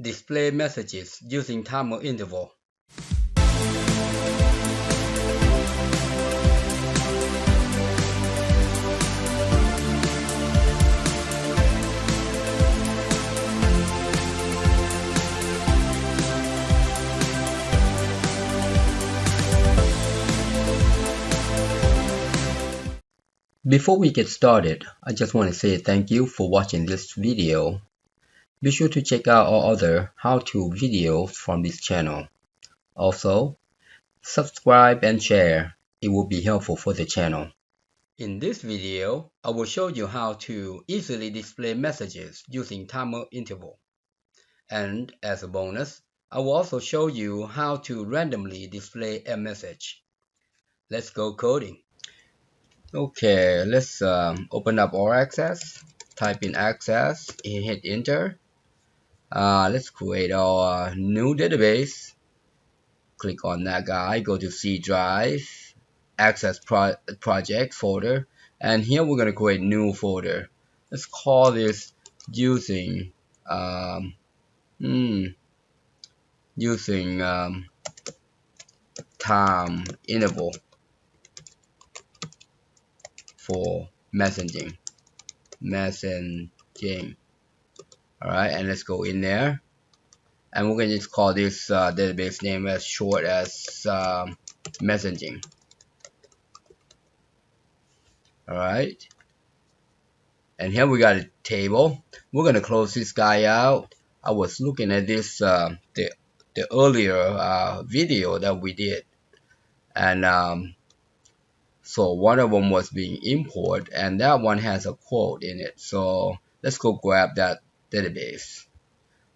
display messages using timer interval. Before we get started, I just want to say thank you for watching this video. Be sure to check out our other how-to videos from this channel. Also, subscribe and share. It will be helpful for the channel. In this video, I will show you how to easily display messages using timer interval. And as a bonus, I will also show you how to randomly display a message. Let's go coding. Okay, let's open up our access, type in access, and hit enter. Let's create our new database. Click on that guy, go to C drive, access project folder, and here we're going to create new folder. Let's call this using time interval for messaging. Alright, and let's go in there, and we're going to just call this database name as short as messaging. Alright, and here we got a table. We're going to close this guy out. I was looking at this the earlier video that we did, and so one of them was being import, and that one has a quote in it. So let's go grab that database.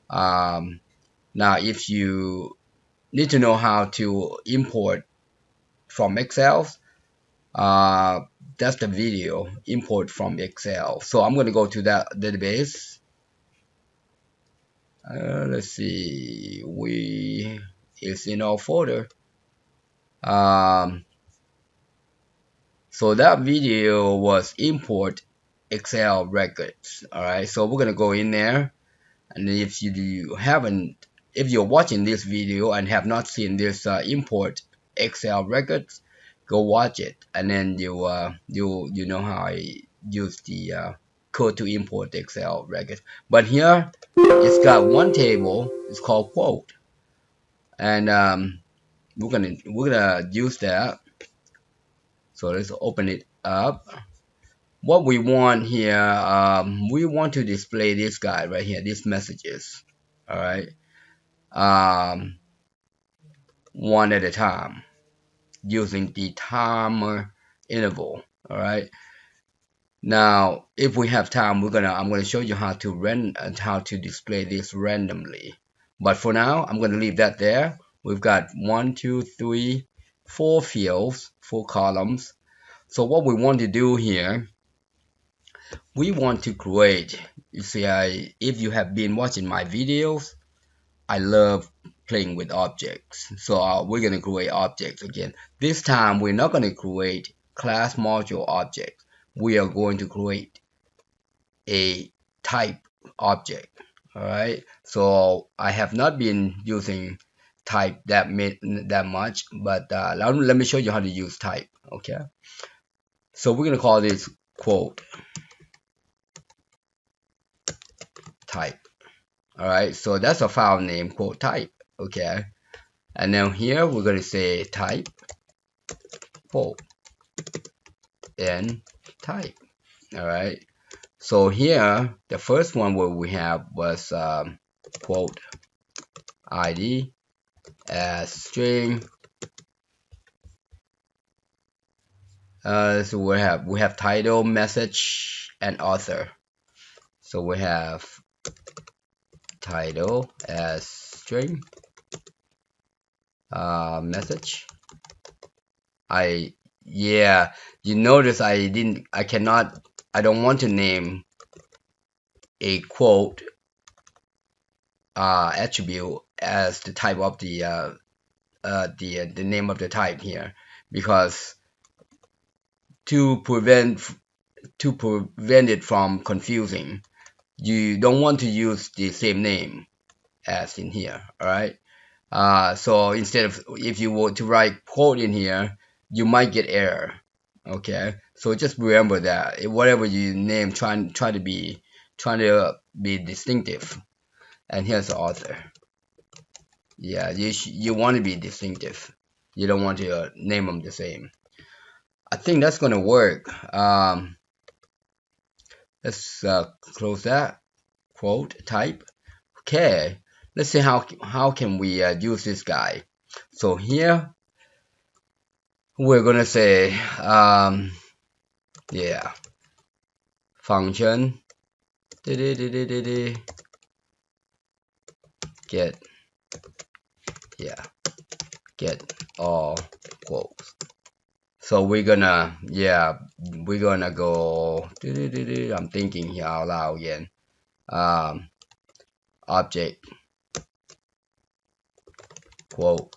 Now if you need to know how to import from Excel, that's the video, import from Excel. So I'm going to go to that database. Let's see, it's in our folder. So that video was import Excel records. Alright, so we're gonna go in there, and if you're watching this video and have not seen this import Excel records, go watch it, and then you know how I use the code to import Excel records. But here it's got one table, it's called quote, and we're gonna use that. So let's open it up. What we want here, we want to display this guy right here, these messages. All right, one at a time using the timer interval. All right. Now, if we have time, I'm gonna show you how to display this randomly. But for now, I'm gonna leave that there. We've got 1, 2, 3, 4 fields, 4 columns. So what we want to do here, we want to create, you see, if you have been watching my videos, I love playing with objects. So we're going to create objects again. This time we're not going to create class module objects. We are going to create a type object. Alright, so I have not been using type that much, but let me show you how to use type. Okay, so we're gonna call this quote type. Alright, so that's a file name, quote type. Okay, and then here we're gonna say type quote and type. Alright, so here the first one where we have was quote ID as string. So we have title, message, and author. So we have title as string, message. You notice I don't want to name a quote attribute as the type of the name of the type here, because to prevent it from confusing, you don't want to use the same name as in here. All right. So instead of, if you were to write quote in here, you might get error. Okay, so just remember that whatever you name, try to be distinctive. And here's the author. Yeah, you want to be distinctive. You don't want to name them the same. I think that's gonna work. Let's close that quote type. Okay, let's see how can we use this guy. So here we're gonna say yeah, function get, yeah, get all quotes. So we're gonna, yeah, we're gonna go I'm thinking here out loud again. Object quote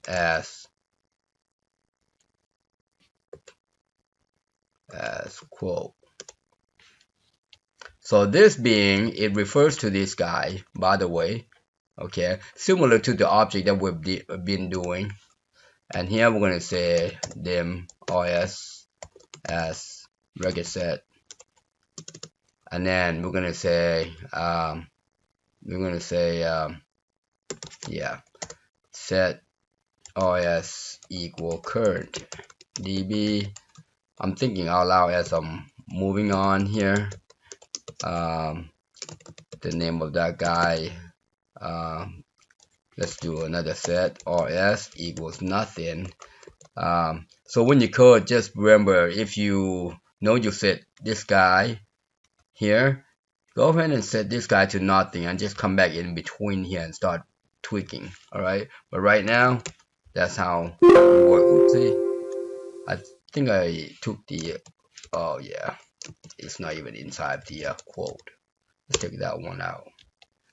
as quote. So this being, it refers to this guy, by the way. Okay, similar to the object that we've been doing. And here we're gonna say dim os as record set, and then we're gonna say yeah, set os equal current db. I'm thinking out loud as I'm moving on here. The name of that guy, let's do another set os equals nothing. So when you code, just remember, if you know you set this guy here, go ahead and set this guy to nothing and just come back in between here and start tweaking. Alright, but right now that's how it works. Oopsie, I think I took the oh yeah, it's not even inside the quote. Let's take that one out.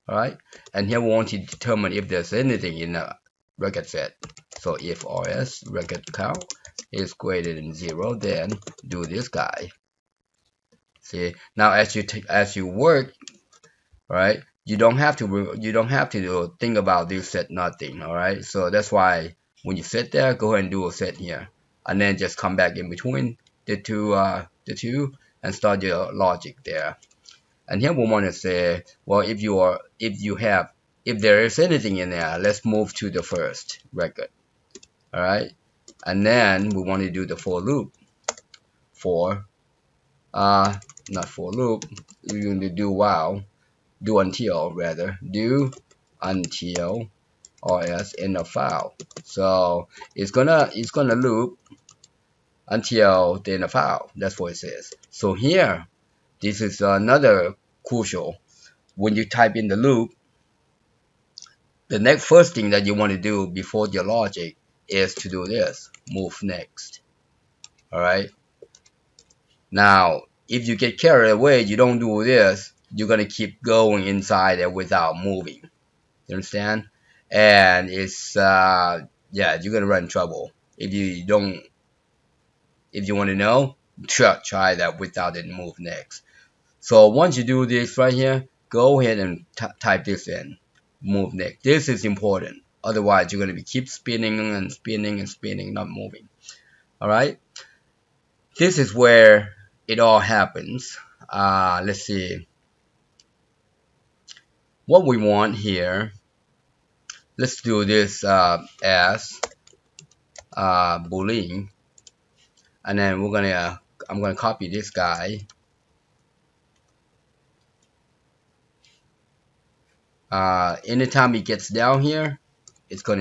Alright, and here we want to determine if there's anything in the record set. So if os record count is greater than 0, then do this guy. See, now as you work, right, you don't have to think about this set nothing. All right, so that's why when you set there, go ahead and do a set here, and then just come back in between the two and start your logic there. And here we want to say, well, if there is anything in there, let's move to the first record. All right, and then we want to do the for loop. Not for loop, we're going to do while, do until rather, do until os end of file. So it's gonna loop until the end of file. That's what it says. So here, this is another crucial. When you type in the loop, the first thing that you want to do before your logic is to do this, move next. All right. Now, if you get carried away, you don't do this, you're gonna keep going inside it without moving. You understand? And it's yeah, you're gonna run trouble if you don't. If you want to know, try that without it move next. So once you do this right here, go ahead and type this in, move next. This is important. Otherwise, you're gonna be keep spinning and spinning and spinning, not moving. All right. This is where it all happens. Let's see what we want here. Let's do this as boolean, and then I'm gonna copy this guy. Anytime it gets down here, it's going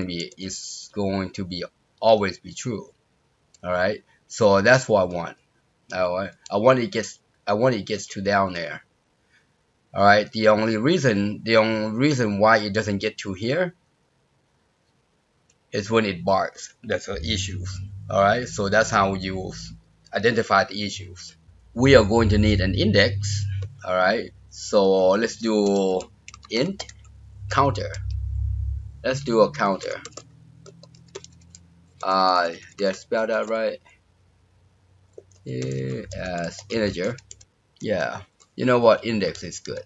to be always be true. All right, so that's what I want. I want it gets to down there. All right, the only reason why it doesn't get to here is when it barks. That's the issues. All right, so that's how you identify the issues. We are going to need an index. All right, so let's do int counter. Let's do a counter. Did I spell that right? Yeah, as integer. Yeah, you know what? Index is good.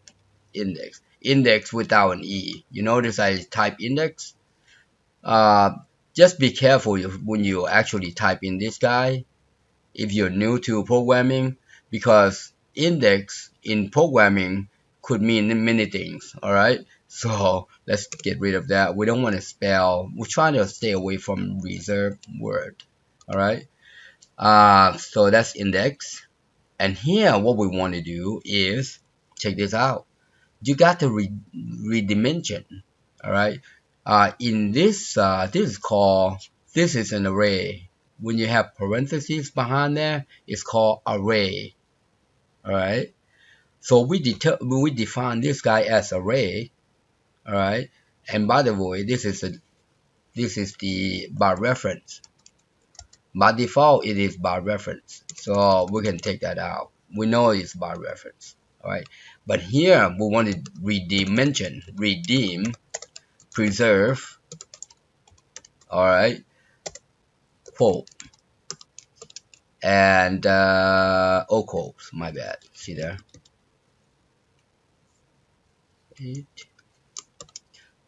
Index. index without an E. You notice I type index. Uh, just be careful when you actually type in this guy if you're new to programming, because index in programming could mean many things. All right, so let's get rid of that. We don't want to spell. We're trying to stay away from reserved word. All right, so that's index. And here what we want to do is check this out. You got to redimension. All right, in this this is called, this is an array. When you have parentheses behind there, it's called array. All right, so we define this guy as array. All right, and by the way, this is the bar reference. By default it is bar reference, so we can take that out. We know it's bar reference. All right, but here we want to redimension, redeem, preserve. All right, quote, and oh, quotes, my bad. See there,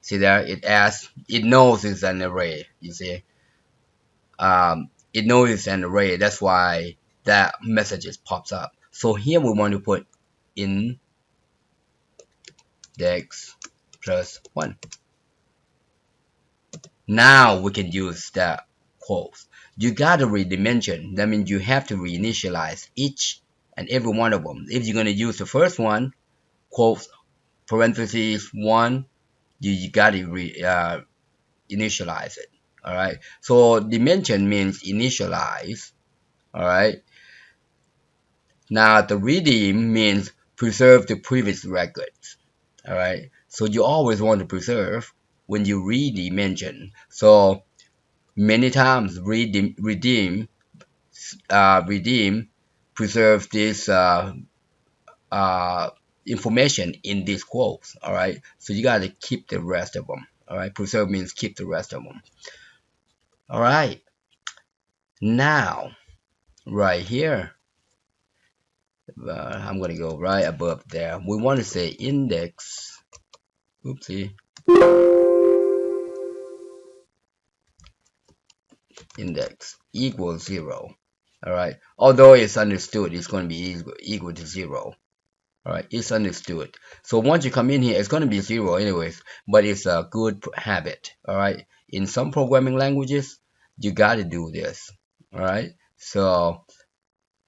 see there, it asks, it knows it's an array. You see, it knows it's an array, that's why that messages pops up. So here we want to put index plus 1. Now we can use that quotes. You gotta redimension. That means you have to reinitialize each and every one of them. If you're gonna use the first one, quotes, parentheses 1, you gotta initialize it. All right. So dimension means initialize. All right. Now the redeem means preserve the previous records. All right. So you always want to preserve when you redimension. So many times redeem preserve this information in these quotes. All right, so you got to keep the rest of them. All right, preserve means keep the rest of them. All right, now right here, I'm gonna go right above there. We want to say index, oopsie, index equals 0. All right, although it's understood it's going to be equal to 0. All right, it's understood. So once you come in here, it's going to be 0 anyways, but it's a good habit. All right, in some programming languages, you got to do this. All right, so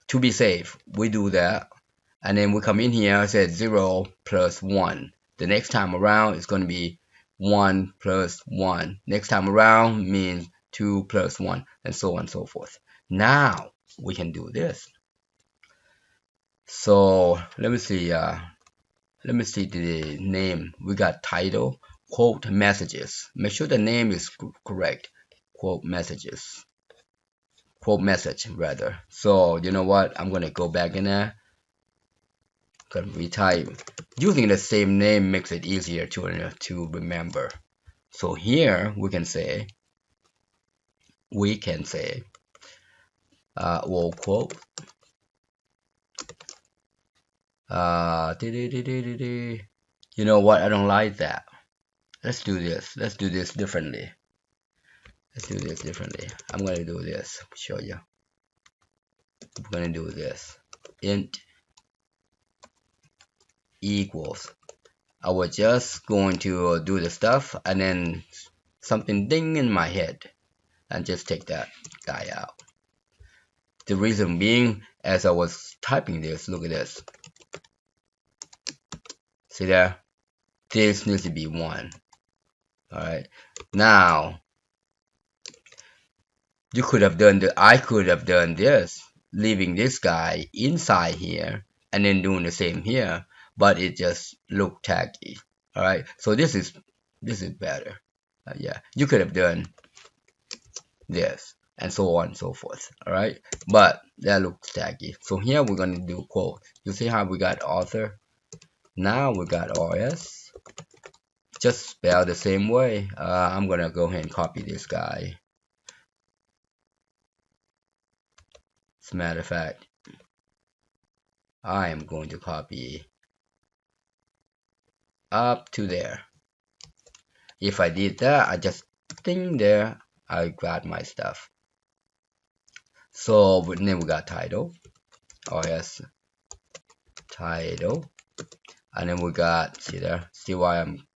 to be safe, we do that, and then we come in here and say 0 plus 1. The next time around, it's going to be 1 plus 1. Next time around means 2 plus 1, and so on and so forth. Now we can do this. So let me see. Let me see the name. We got title, quote, messages. Make sure the name is correct. Quote messages. Quote message rather. So you know what? I'm gonna go back in there. Gonna retype. Using the same name makes it easier to remember. So here we can say well, quote. You know what? I don't like that. Let's do this. Let's do this differently. Let's do this differently. I'm going to do this. Show you. I'm going to do this. Int equals. I was just going to do the stuff and then something ding in my head and just take that guy out. The reason being, as I was typing this, look at this. See there? This needs to be 1. Alright. Now, you could have done I could have done this, leaving this guy inside here and then doing the same here, but it just looked tacky. Alright, so this is better. Yeah, you could have done this and so on and so forth. Alright, but that looks tacky. So here we're going to do quote. You see how we got author? Now we got RS. Just spell the same way. I'm going to go ahead and copy this guy. As a matter of fact, I am going to copy up to there. If I did that, I just think there, I got my stuff. So then we got title. Oh yes, title. And then we got, see there, see why I'm,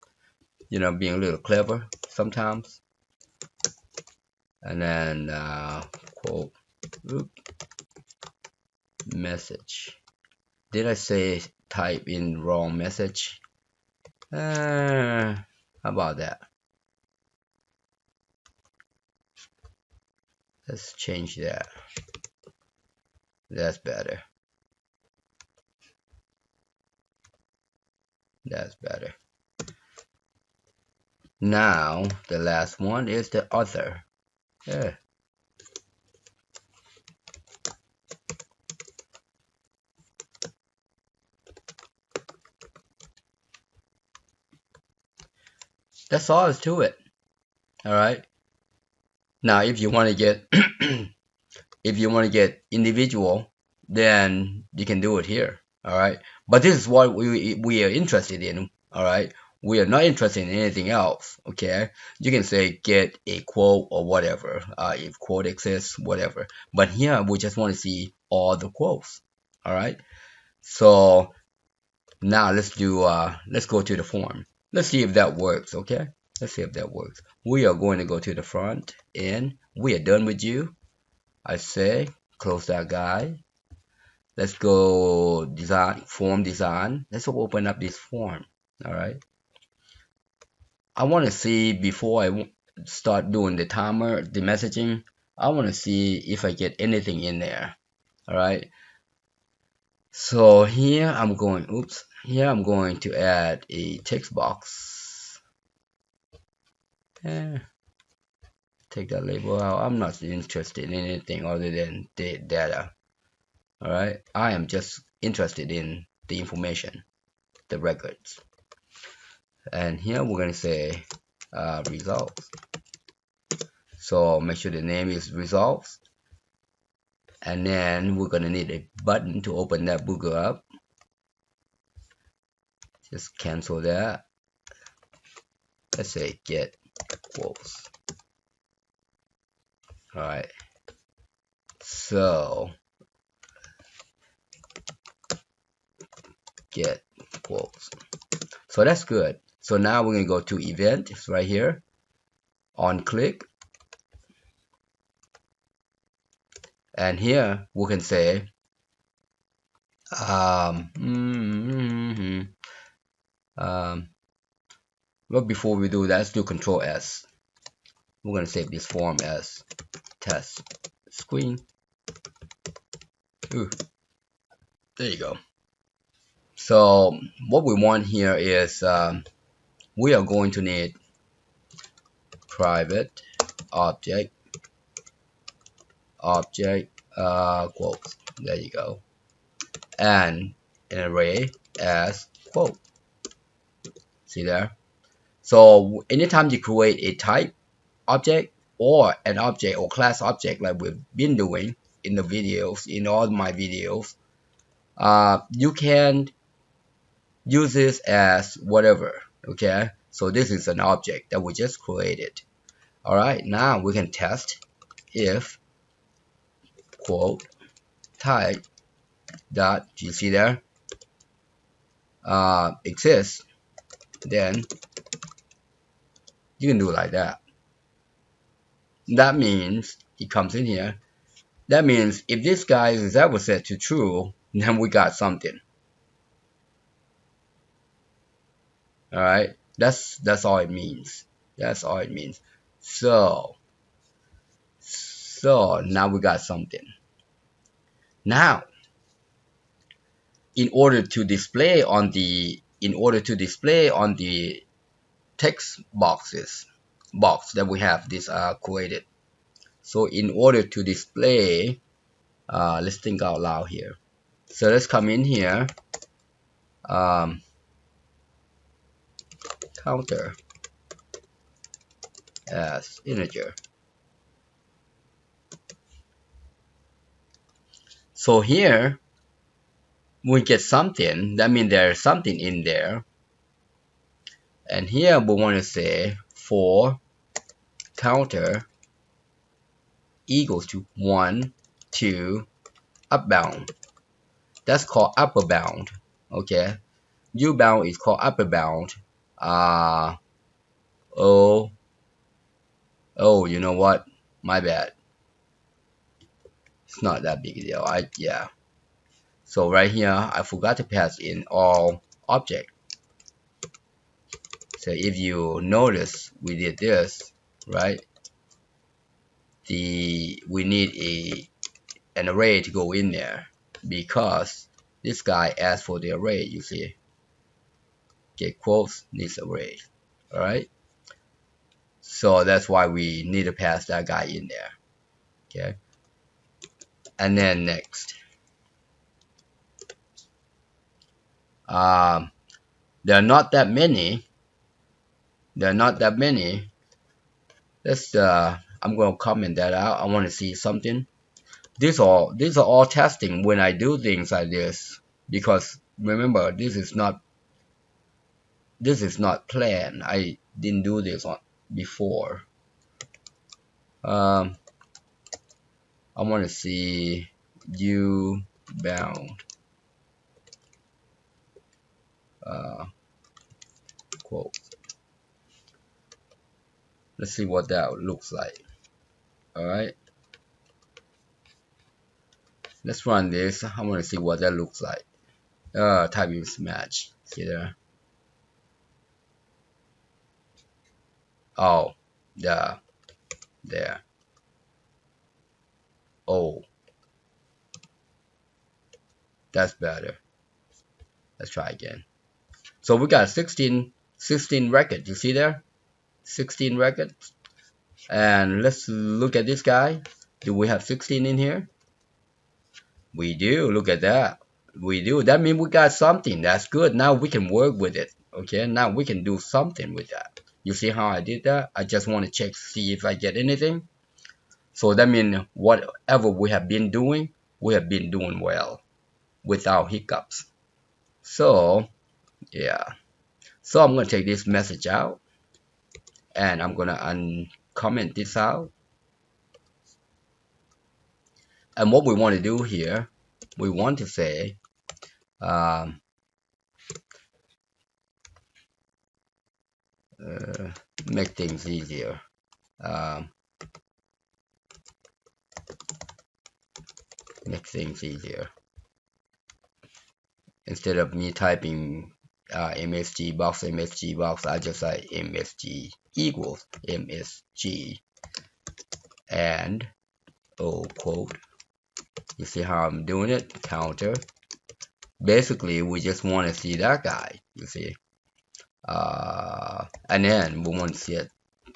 being a little clever sometimes. And then quote, message. Did I say type in wrong message? How about that? Let's change that. That's better. That's better. Now the last one is the other. Yeah. That's all is to it. All right. Now, if you want to get if you want to get individual, then you can do it here. All right. But this is what we are interested in. All right. We are not interested in anything else. Okay. You can say get a quote or whatever. If quote exists, whatever. But here we just want to see all the quotes. All right. So now let's go to the form. Let's see if that works. Okay. Let's see if that works. We are going to go to the front and we are done with you. I say close that guy. Let's go design, form design. Let's open up this form. All right. I want to see before I start doing the timer, the messaging, I want to see if I get anything in there. All right. So here I'm going, here I'm going to add a text box. Take that label out. I'm not interested in anything other than the data. All right. I am just interested in the information, the records. And here we're going to say results. So make sure the name is results. And then we're going to need a button to open that book up. Just cancel that. Let's say get quotes. All right. So get quotes. So that's good. So now we're going to go to event. It's right here. On click. And here we can say but before we do that, let's do Control S. We're going to save this form as test screen. Ooh, there you go. So what we want here is we are going to need private object quotes. There you go. And an array as quote. See there? So anytime you create a type object or an object or class object like we've been doing in the videos, in all my videos, you can use this as whatever. Okay, so this is an object that we just created. All right, now we can test if quote type dot, you see there, exists, then you can do it like that. That means it comes in here. That means if this guy is ever set to true, then we got something. All right, that's all it means. That's all it means. So now we got something. Now, in order to display on the text box that we have this created. So in order to display, let's think out loud here. So let's come in here, counter as integer. So here we get something. That means there's something in there. And here we want to say for counter equals to 1, 2, up bound. That's called upper bound. Okay. U bound is called upper bound. Oh, you know what? My bad. It's not that big a deal. Yeah. So right here, I forgot to pass in all object. So if you notice, we did this, right? We need an array to go in there because this guy asked for the array. You see, get quotes needs array. All right. So that's why we need to pass that guy in there. Okay. And then next, there are not that many. There are not that many. Let's I'm gonna comment that out. I want to see something. These are all testing when I do things like this, because remember this is not planned. I didn't do this before. I want to see U bound quote. Let's see what that looks like. All right, let's run this. I want to see what that looks like. Type mismatch. See there? Oh, there. Oh, that's better. Let's try again. So we got 16 records. You see there? 16 records. And let's look at this guy. Do we have 16 in here? We do. Look at that. We do. That means we got something. That's good. Now we can work with it. Okay. Now we can do something with that. You see how I did that? I just want to check, see if I get anything. So that means whatever we have been doing well without hiccups. So yeah. So I'm going to take this message out and I'm going to uncomment this out. And what we want to do here, we want to say make things easier. Make things easier. Instead of me typing MSG box, I just say MSG equals MSG and quote. You see how I'm doing it? Counter. Basically, we just want to see that guy. You see, and then we want to see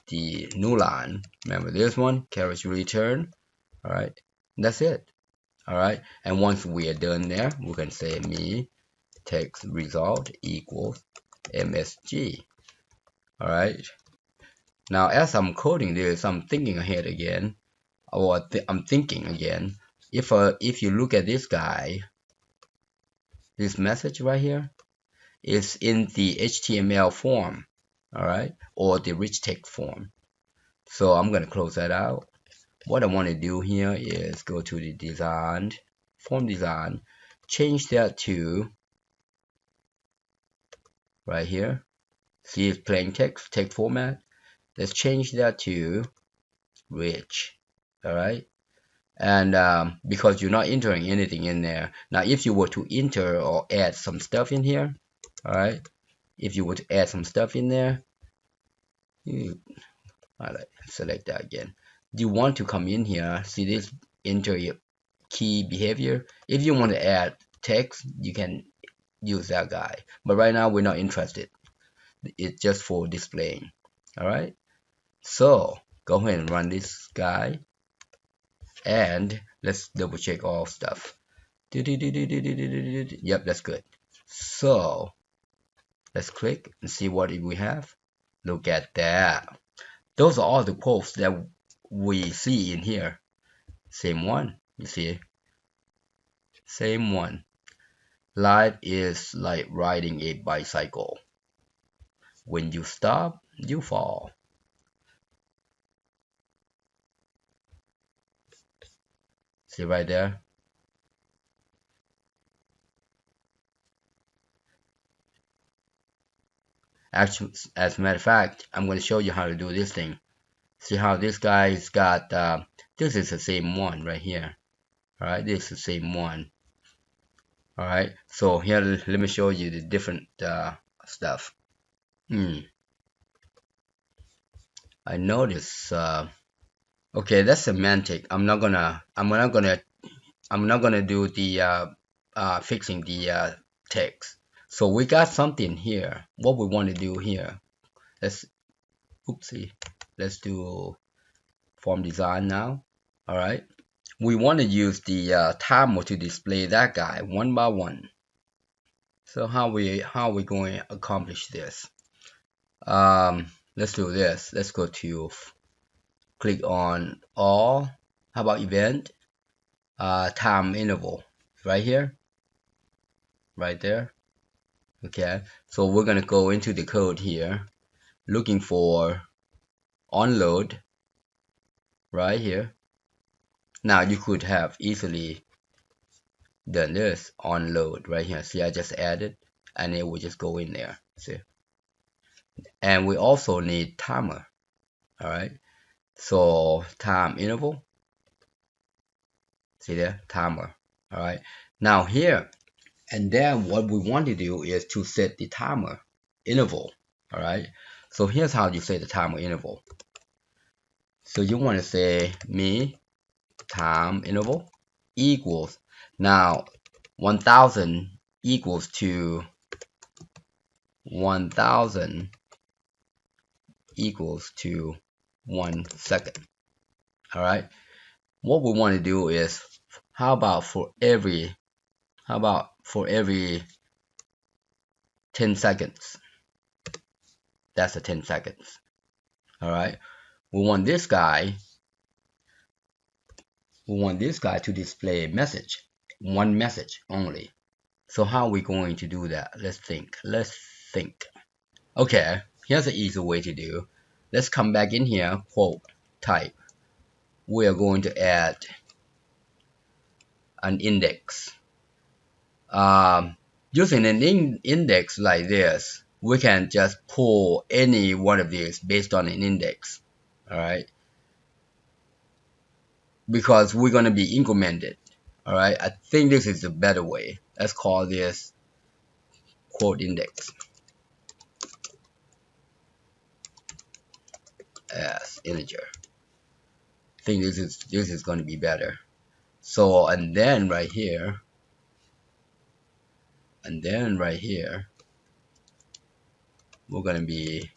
the new line. Remember this one? Carriage return. All right, that's it. All right, and once we are done there, we can say me text result equals MSG. All right. Now, as I'm coding this, I'm thinking ahead again, or I'm thinking again. If you look at this guy, this message right here is in the HTML form, all right, or the rich text form. So I'm gonna close that out. What I want to do here is go to the design, form design, change that to right here. See, it's plain text format. Let's change that to rich. All right. And because you're not entering anything in there. Now, if you were to enter or add some stuff in here, all right, if you were to add some stuff in there, all right, select that again. Do you want to come in here? See this, enter your key behavior. If you want to add text, you can use that guy. But right now, we're not interested. It's just for displaying. All right. So go ahead and run this guy. And let's double check all stuff. Yep, that's good. So let's click and see what we have. Look at that. Those are all the quotes that we see in here. Same one, you see. Same one. Life is like riding a bicycle. When you stop, you fall. See right there? Actually, as a matter of fact, I'm going to show you how to do this thing. See how this guy's got, this is the same one right here. Alright, this is the same one. Alright, so here, let me show you the different stuff. I notice, okay, that's semantic. I'm not gonna do the fixing the text. So we got something here. What we want to do here, let's let's do form design now. All right, we want to use the timer to display that guy one by one. So how we going to accomplish this? Let's do this. Let's go to click on all. How about event? Time interval right here, right there. Okay, so we're gonna go into the code here, looking for onload right here. Now you could have easily done this onload right here. See, I just added and it will just go in there. See, and we also need timer. All right, so time interval. See there, timer. All right, now here, and then what we want to do is to set the timer interval. All right, so here's how you set the timer interval. So you want to say me time interval equals, now 1000 equals to 1000 equals to 1 second. All right, what we want to do is, how about for every 10 seconds? That's a 10 seconds. All right, we want this guy to display a message, one message only. So how are we going to do that? Let's think. Okay, here's an easy way to do. Let's come back in here, quote type. We are going to add an index. Using an index like this, we can just pull any one of these based on an index. All right, because we're going to be incremented. All right, I think this is a better way. Let's call this quote index as integer. I think this is going to be better. So and then right here, we're going to be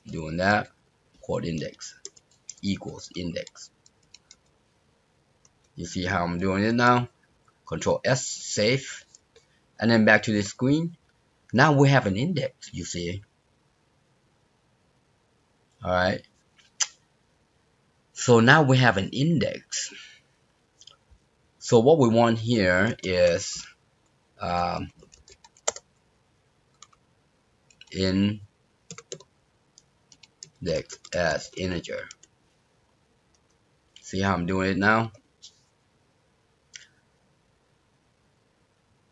doing that quote index equals index. You see how I'm doing it now? Control S, save, and then back to the screen. Now we have an index, you see. All right, so now we have an index. So what we want here is index as integer. See how I'm doing it now?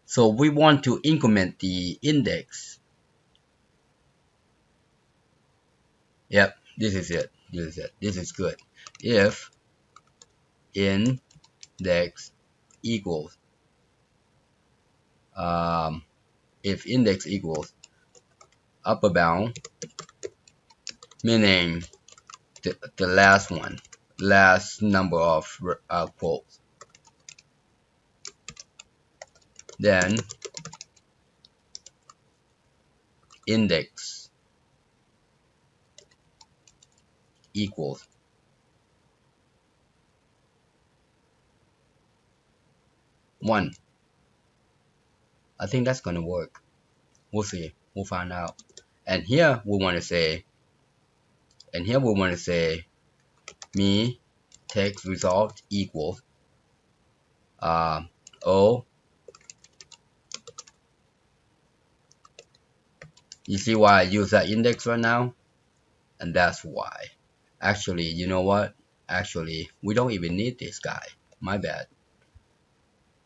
So we want to increment the index. Yep, this is it. This is good. If index equals upper bound, meaning the last number of quotes, then index equals 1. I think that's gonna work. We'll see. We'll find out. And here we want to say, me text result equals O You see why I use that index right now? And that's why. Actually, you know what? Actually, we don't even need this guy. My bad.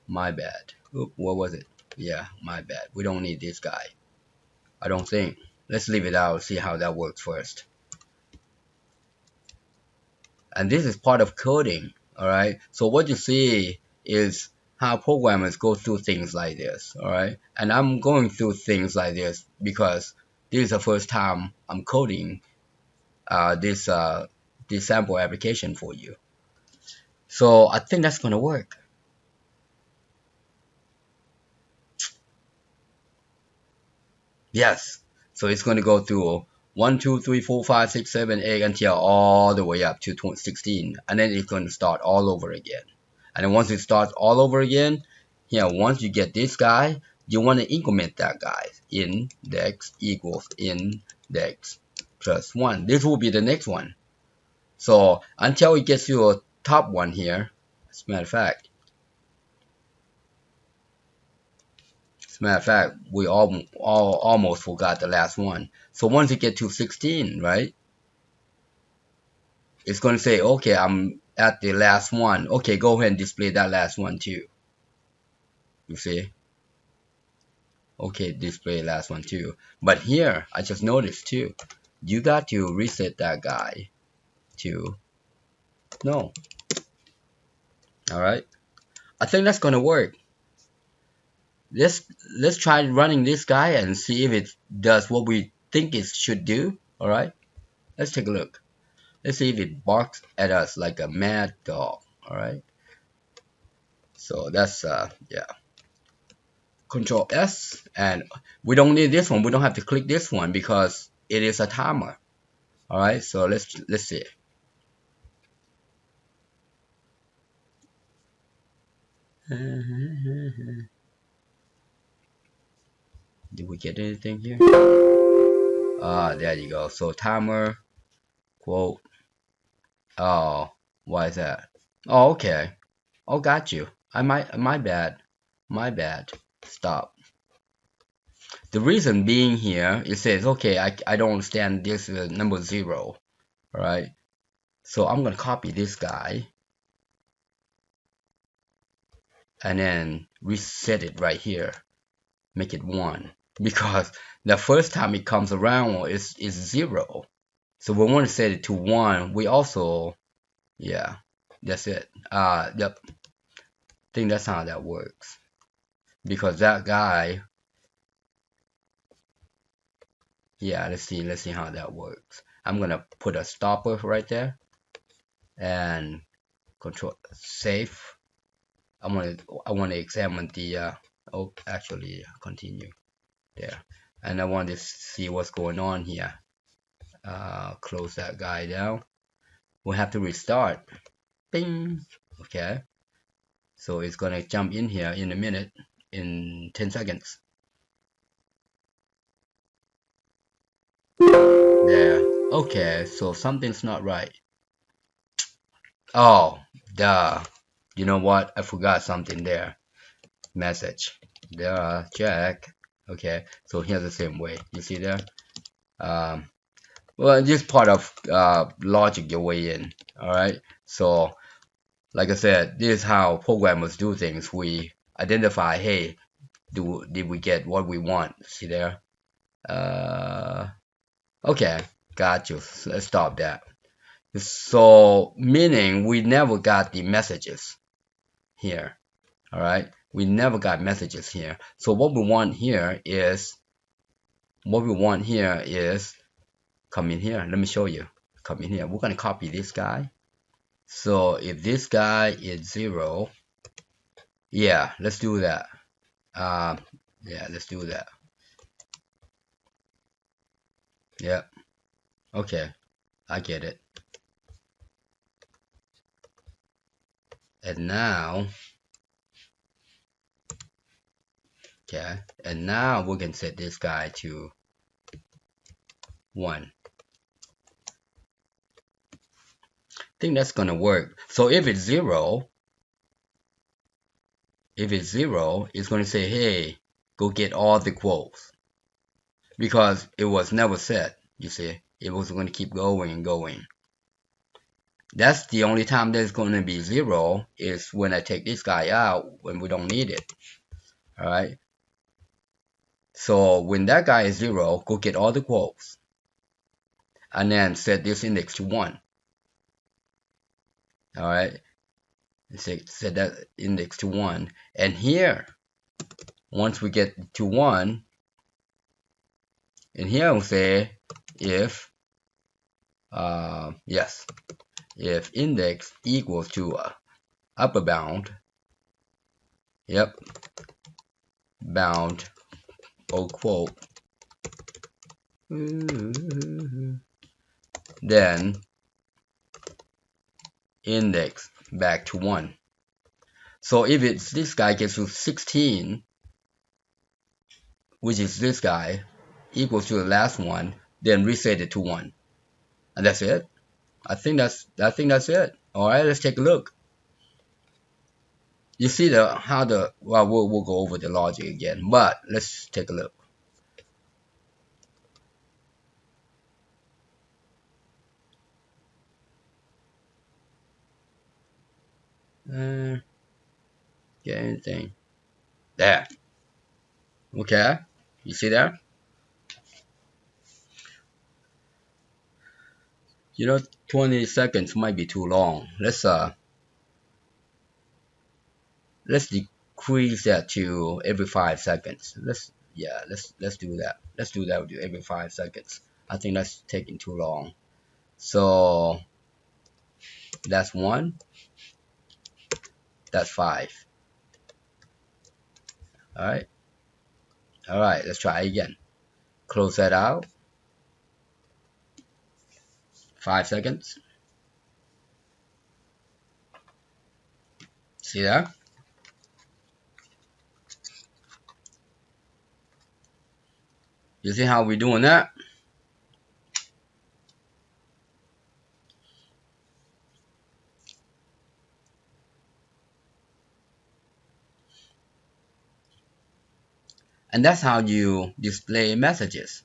My bad. Oop, what was it? Yeah, my bad. We don't need this guy. I don't think. Let's leave it out, see how that works first. And this is part of coding, alright? So what you see is how programmers go through things like this, alright? And I'm going through things like this because this is the first time I'm coding this sample application for you. So I think that's gonna work. Yes. So it's going to go through 1, 2, 3, 4, 5, 6, 7, 8 until all the way up to 16. And then it's going to start all over again. And then once it starts all over again, once you get this guy, you want to increment that guy. Index equals index plus 1. This will be the next one. So until it gets to a top one here, as a matter of fact, we almost forgot the last one. So once you get to 16, right, it's going to say, okay, I'm at the last one. Okay, go ahead and display that last one too. You see? Okay, display last one too. But here, I just noticed too, you got to reset that guy to no. Alright? I think that's going to work. Let's try running this guy and see if it does what we think it should do. Alright? Let's take a look. Let's see if it barks at us like a mad dog. Alright. So that's yeah. Control S, and we don't need this one. We don't have to click this one because it is a timer. Alright, so let's see. Did we get anything here? There you go. So timer quote. Oh, why is that? Oh, okay. Oh, got you. My bad. My bad. Stop. The reason being here, it says, okay, I don't understand this number 0. Alright. So I'm gonna copy this guy and then reset it right here. Make it 1. Because the first time it comes around is 0. So we want to set it to 1. We also, yeah, that's it. Yep. I think that's how that works. Because that guy, yeah, let's see how that works. I'm gonna put a stopper right there and control save. I want to examine the oh, actually continue there, and I want to see what's going on here. Close that guy down. We'll have to restart. Bing. Okay, so it's gonna jump in here in a minute, in 10 seconds. There. Okay, so something's not right. Oh, duh. You know what? I forgot something there. Message. There, check. Okay, so here's the same way. You see there? Well, this part of logic your way in. Alright, so like I said, this is how programmers do things. We identify, hey, did we get what we want? See there? Okay, got you. So let's stop that. So meaning we never got the messages here. Alright, we never got messages here. So what we want here is come in here. Let me show you. Come in here. We're gonna copy this guy. So if this guy is 0, yeah, let's do that. Yeah, let's do that. Yep. Okay, I get it. And now, okay, and now we can set this guy to 1. I think that's gonna work. So if it's 0, it's gonna say, hey, go get all the quotes. because it was never set. You see, it was going to keep going and going. That's the only time there's going to be 0 is when I take this guy out when we don't need it. All right. So when that guy is 0, go get all the quotes and then set this index to 1. All right. Set that index to 1. And here, once we get to 1, and here we'll say if yes, if index equals to upper bound, yep, bound or quote, then index back to 1. So if it's this guy gets to 16, which is this guy, equals to the last one, then reset it to 1. And that's it. I think that's it. Alright, let's take a look. You see we'll go over the logic again, but let's take a look. Get anything there? Okay, you see there? 20 seconds might be too long. Let's decrease that to every 5 seconds. Let's do that. Let's do that with you every 5 seconds. I think that's taking too long. So that's 1. That's 5. Alright. Alright, let's try again. Close that out. 5 seconds. See that? You see how we're doing that? And that's how you display messages.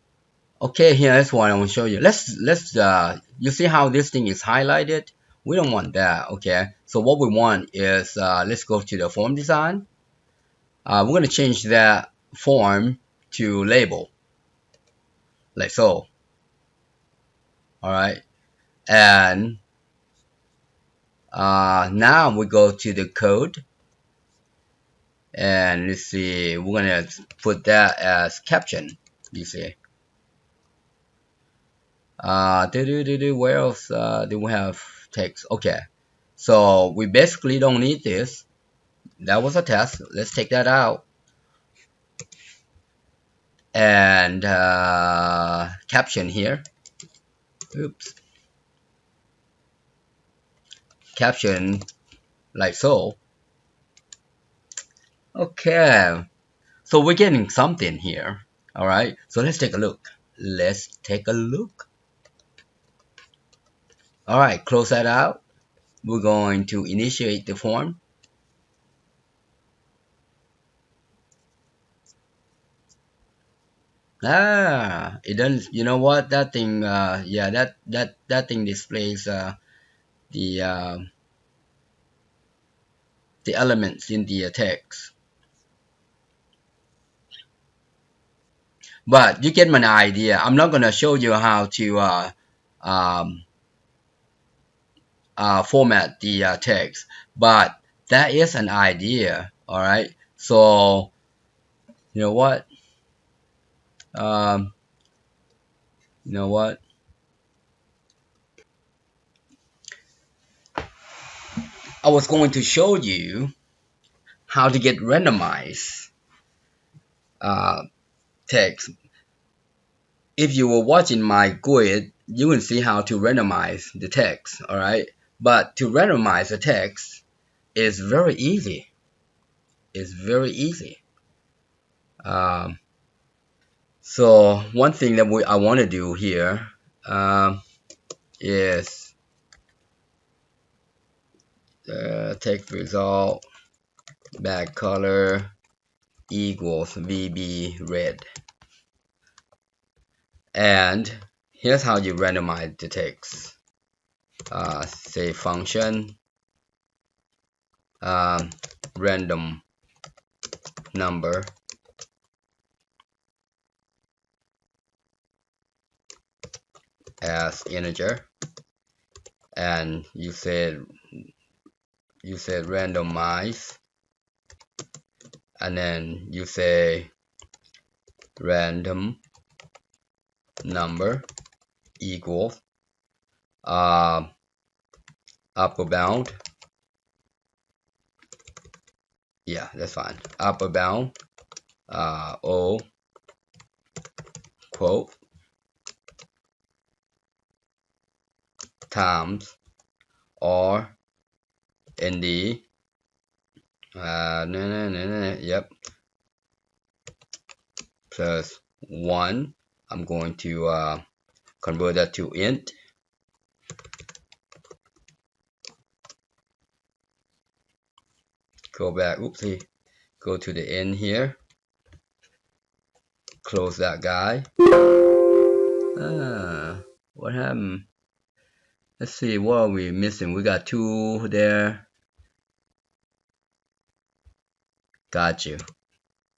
Okay, here's what I want to show you. You see how this thing is highlighted? We don't want that, okay? So what we want is, let's go to the form design. We're going to change that form to label, like so. Alright, and now we go to the code, and let's see, we're going to put that as caption, you see. Where else do we have text? Okay, so we basically don't need this. That was a test. Let's take that out. And caption here. Oops. Caption like so. Okay, so we're getting something here. All right, so let's take a look. All right, close that out. We're going to initiate the form. It doesn't. You know what? That thing. Yeah, that thing displays the elements in the text. But you get my idea. I'm not gonna show you how to format the text, but that is an idea. All right. So you know what? You know what? I was going to show you how to get randomized text. If you were watching my guide, you will see how to randomize the text. All right. But to randomize the text is very easy. It's very easy. So one thing that I want to do here is text result back color equals VB red. And here's how you randomize the text. Say function random number as integer, and you said randomize, and then you say random number equals upper bound. Yeah, that's fine. Upper bound O quote times or in the yep, plus 1. I'm going to convert that to int. Go back, oopsie, go to the end here, close that guy. What happened? Let's see, what are we missing? We got 2 there. Got you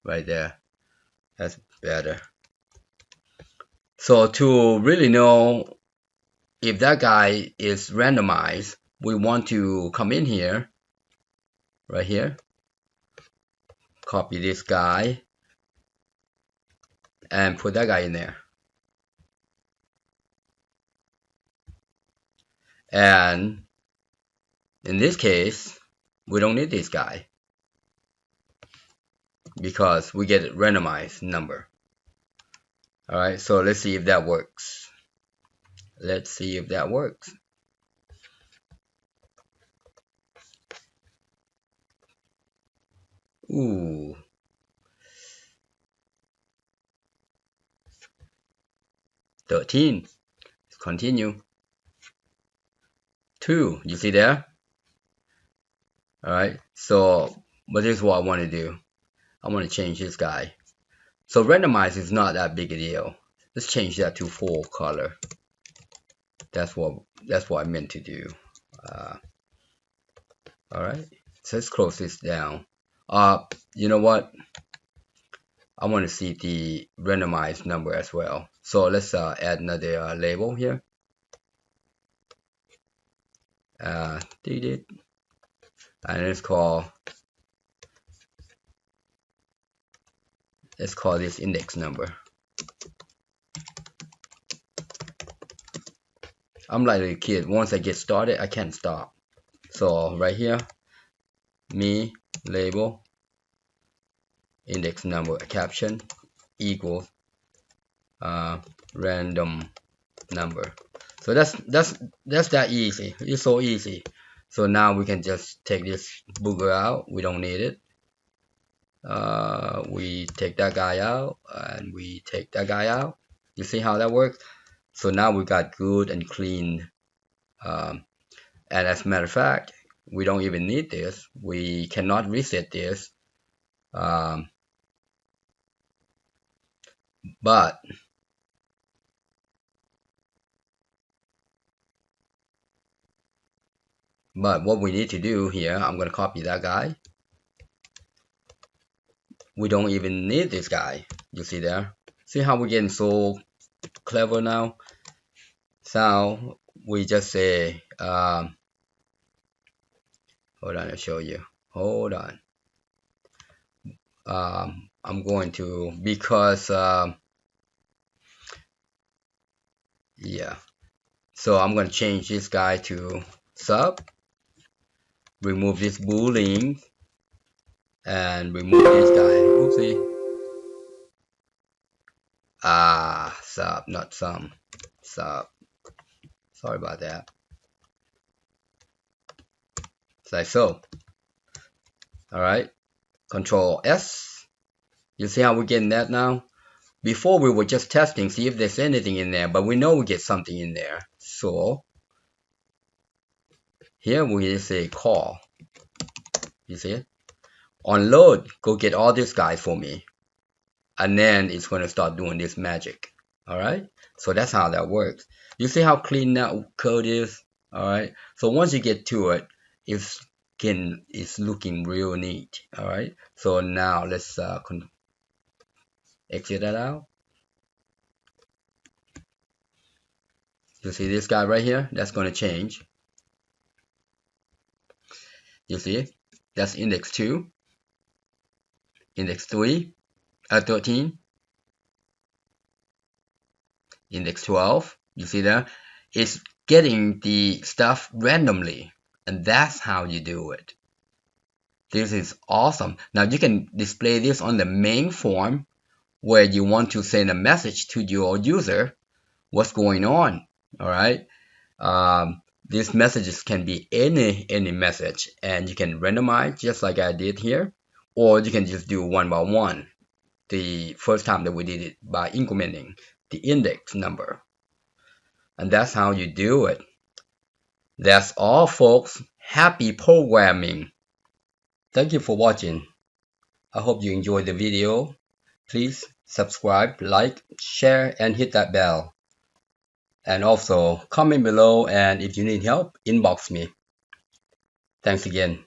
right there. That's better. So to really know if that guy is randomized, we want to come in here, right here, copy this guy and put that guy in there. And in this case, we don't need this guy because we get a randomized number. Alright, so let's see if that works. Let's see if that works. Ooh. $13. Continue. 2. You see there? Alright, so, but this is what I want to do. I want to change this guy. So randomize is not that big a deal. Let's change that to full color. That's what I meant to do. Alright, so let's close this down. You know what? I want to see the randomized number as well. So let's add another label here. Did it, and let's call this index number. I'm like a kid. Once I get started, I can't stop. So right here, me label index number caption equals random number. So that's that easy. It's so easy. So now we can just take this booger out. We don't need it. We take that guy out and we take that guy out. You see how that works? So now we got good and clean. And as a matter of fact, we don't even need this. We cannot reset this. But what we need to do here, I'm going to copy that guy. We don't even need this guy. You see there? See how we're getting so clever now? So we just say, hold on, I'll show you. Hold on. I'm going to, because yeah. So I'm going to change this guy to sub. Remove this boolean and remove this guy. Oopsie. Sub, not some. Sub. Sorry about that. It's like so. Alright. Control S. You see how we're getting that now? Before we were just testing, see if there's anything in there, but we know we get something in there. So here we just say call. You see it? On load, go get all these guys for me. And then it's going to start doing this magic. All right, so that's how that works. You see how clean that code is? All right, so once you get to it, it's looking real neat. All right, so now let's exit that out. You see this guy right here? That's going to change. You see, that's index 2, index 3, 13, index 12. You see that? It's getting the stuff randomly, and that's how you do it. This is awesome. Now you can display this on the main form where you want to send a message to your user what's going on. All right. These messages can be any message, and you can randomize just like I did here, or you can just do one by one. The first time that we did it by incrementing the index number, and that's how you do it. That's all, folks. Happy programming. Thank you for watching. I hope you enjoyed the video. Please subscribe, like, share, and hit that bell. And also comment below, and if you need help, inbox me. Thanks again.